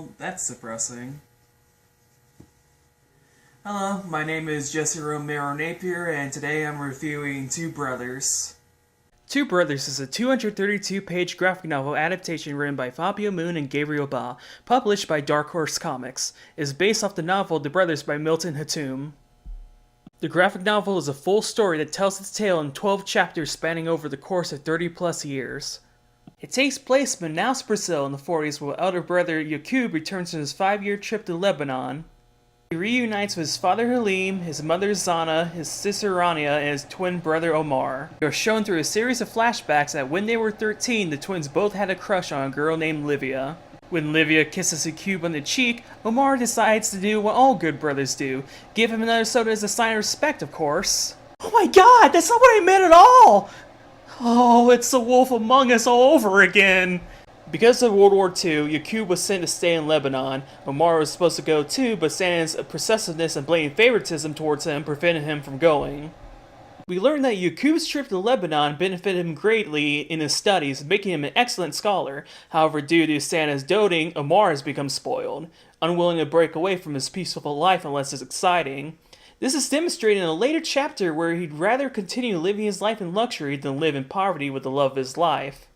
Well, that's depressing. Hello, my name is Jesse Romero Napier, and today I'm reviewing Two Brothers. Two Brothers is a 232-page graphic novel adaptation written by Fabio Moon and Gabriel Ba, published by Dark Horse Comics. It is based off the novel The Brothers by Milton Hatoum. The graphic novel is a full story that tells its tale in 12 chapters spanning over the course of 30 plus years. It takes place in Manaus, Brazil in the 40s, while elder brother Yaqub returns from his 5-year trip to Lebanon. He reunites with his father Halim, his mother Zana, his sister Rania, and his twin brother Omar. They are shown through a series of flashbacks that when they were 13, the twins both had a crush on a girl named Livia. When Livia kisses Yaqub on the cheek, Omar decides to do what all good brothers do, give him another soda as a sign of respect, of course. Oh my god, that's not what I meant at all! Oh, it's the Wolf Among Us all over again! Because of World War II, Yaqub was sent to stay in Lebanon. Omar was supposed to go too, but Santa's possessiveness and blatant favoritism towards him prevented him from going. We learned that Yaqub's trip to Lebanon benefited him greatly in his studies, making him an excellent scholar. However, due to Santa's doting, Omar has become spoiled, unwilling to break away from his peaceful life unless it's exciting. This is demonstrated in a later chapter where he'd rather continue living his life in luxury than live in poverty with the love of his life.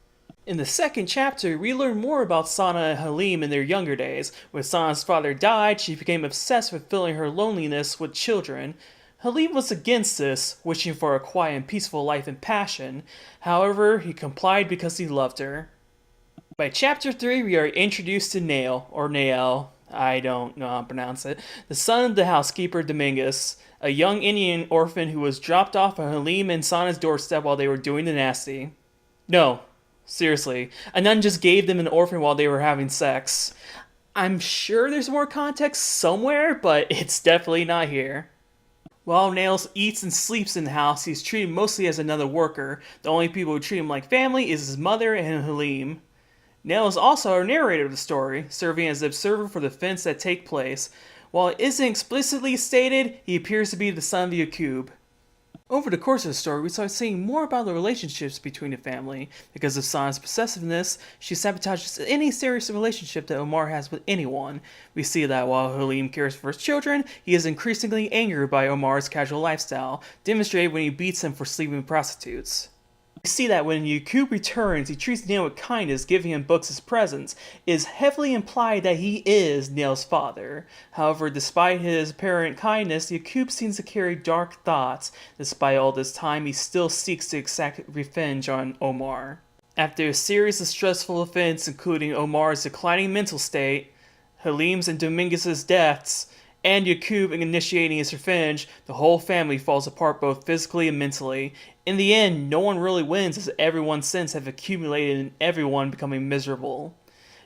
In the second chapter, we learn more about Sana and Halim in their younger days. When Sana's father died, she became obsessed with filling her loneliness with children. Halim was against this, wishing for a quiet and peaceful life in passion. However, he complied because he loved her. By chapter 3, we are introduced to Nail, or Nael, I don't know how to pronounce it, the son of the housekeeper Dominguez, a young Indian orphan who was dropped off on Halim and Sana's doorstep while they were doing the nasty. No. Seriously, a nun just gave them an orphan while they were having sex. I'm sure there's more context somewhere, but it's definitely not here. While Nails eats and sleeps in the house, he's treated mostly as another worker. The only people who treat him like family is his mother and Halim. Nail is also our narrator of the story, serving as the observer for the events that take place. While it isn't explicitly stated, he appears to be the son of Yaqub. Over the course of the story, we start seeing more about the relationships between the family. Because of Sana's possessiveness, she sabotages any serious relationship that Omar has with anyone. We see that while Halim cares for his children, he is increasingly angered by Omar's casual lifestyle, demonstrated when he beats him for sleeping with prostitutes. We see that when Yaqub returns, he treats Nail with kindness, giving him books as presents. It is heavily implied that he is Nail's father. However, despite his apparent kindness, Yaqub seems to carry dark thoughts. Despite all this time, he still seeks to exact revenge on Omar. After a series of stressful events, including Omar's declining mental state, Halim's and Dominguez's deaths, and Yaqub initiating his revenge, the whole family falls apart both physically and mentally. In the end, no one really wins as everyone's sins have accumulated and everyone becoming miserable.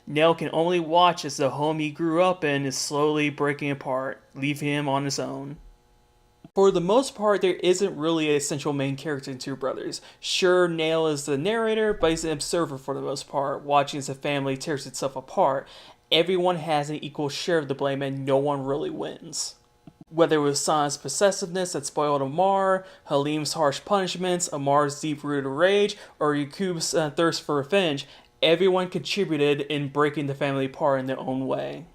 Nail can only watch as the home he grew up in is slowly breaking apart, leaving him on his own. For the most part, there isn't really a central main character in Two Brothers. Sure, Nail is the narrator, but he's an observer for the most part, watching as the family tears itself apart. Everyone has an equal share of the blame and no one really wins. Whether it was Sana's possessiveness that spoiled Omar, Halim's harsh punishments, Omar's deep-rooted rage, or Yaqub's thirst for revenge, everyone contributed in breaking the family apart in their own way.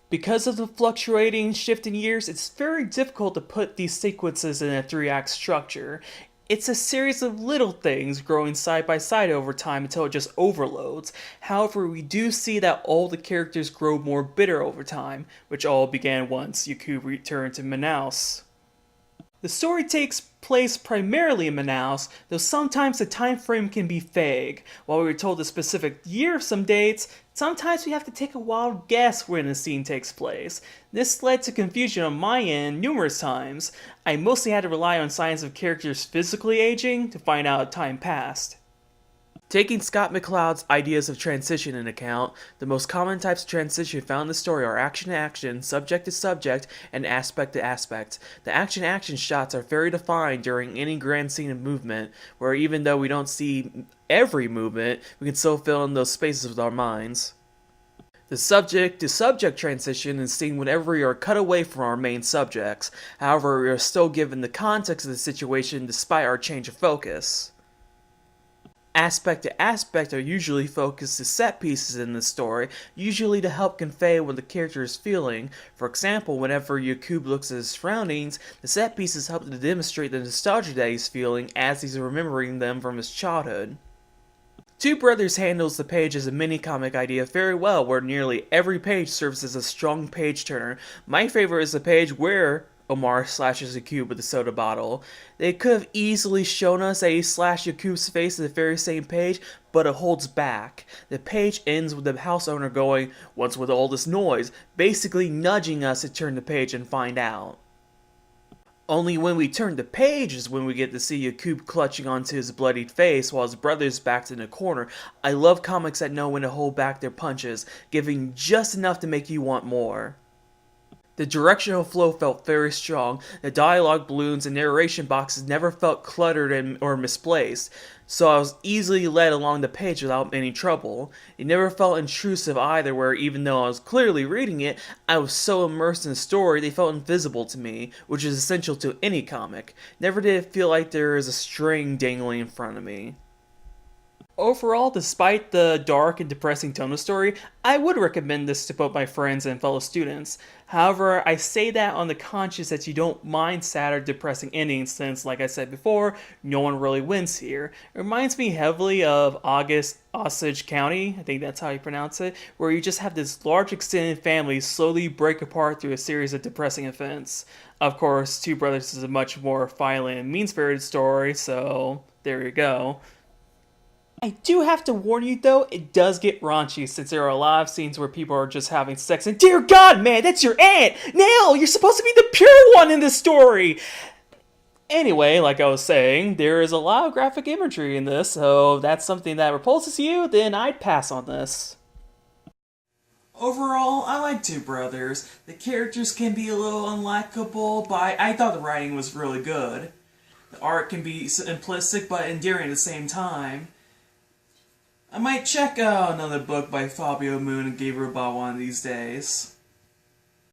Because of the fluctuating, shifting years, it's very difficult to put these sequences in a 3-act structure. It's a series of little things growing side by side over time until it just overloads. However, we do see that all the characters grow more bitter over time, which all began once Yaqub returned to Manaus. The story takes place primarily in Manaus, though sometimes the time frame can be vague. While we were told the specific year of some dates, sometimes we have to take a wild guess when a scene takes place. This led to confusion on my end numerous times. I mostly had to rely on signs of characters physically aging to find out time passed. Taking Scott McCloud's ideas of transition into account, the most common types of transition found in the story are action to action, subject to subject, and aspect to aspect. The action shots are very defined during any grand scene of movement, where even though we don't see every movement, we can still fill in those spaces with our minds. The subject to subject transition is seen whenever we are cut away from our main subjects. However, we are still given the context of the situation despite our change of focus. Aspect to aspect are usually focused to set pieces in the story, usually to help convey what the character is feeling. For example, whenever Yakub looks at his surroundings, the set pieces help to demonstrate the nostalgia that he's feeling as he's remembering them from his childhood. Two Brothers handles the page as a mini-comic idea very well, where nearly every page serves as a strong page-turner. My favorite is the page where Omar slashes Yakub with a soda bottle. They could have easily shown us that he slashed Yakub's face at the very same page, but it holds back. The page ends with the house owner going, "What's with all this noise?" basically nudging us to turn the page and find out. Only when we turn the page is when we get to see Yakub clutching onto his bloodied face while his brother's backed in a corner. I love comics that know when to hold back their punches, giving just enough to make you want more. The directional flow felt very strong. The dialogue balloons and narration boxes never felt cluttered or misplaced, so I was easily led along the page without any trouble. It never felt intrusive either, where even though I was clearly reading it, I was so immersed in the story they felt invisible to me, which is essential to any comic. Never did it feel like there is a string dangling in front of me. Overall, despite the dark and depressing tone of the story, I would recommend this to both my friends and fellow students. However, I say that on the conscience that you don't mind sad or depressing endings since, like I said before, no one really wins here. It reminds me heavily of Osage County, I think that's how you pronounce it, where you just have this large extended family slowly break apart through a series of depressing events. Of course, Two Brothers is a much more violent and mean-spirited story, so there you go. I do have to warn you though, it does get raunchy since there are a lot of scenes where people are just having sex and dear god man, that's your aunt! Nail, you're supposed to be the pure one in this story! Anyway, like I was saying, there is a lot of graphic imagery in this, so if that's something that repulses you, then I'd pass on this. Overall, I like Two Brothers. The characters can be a little unlikable, but I thought the writing was really good. The art can be simplistic but endearing at the same time. I might check out another book by Fabio Moon and Gabriel Ba one of these days.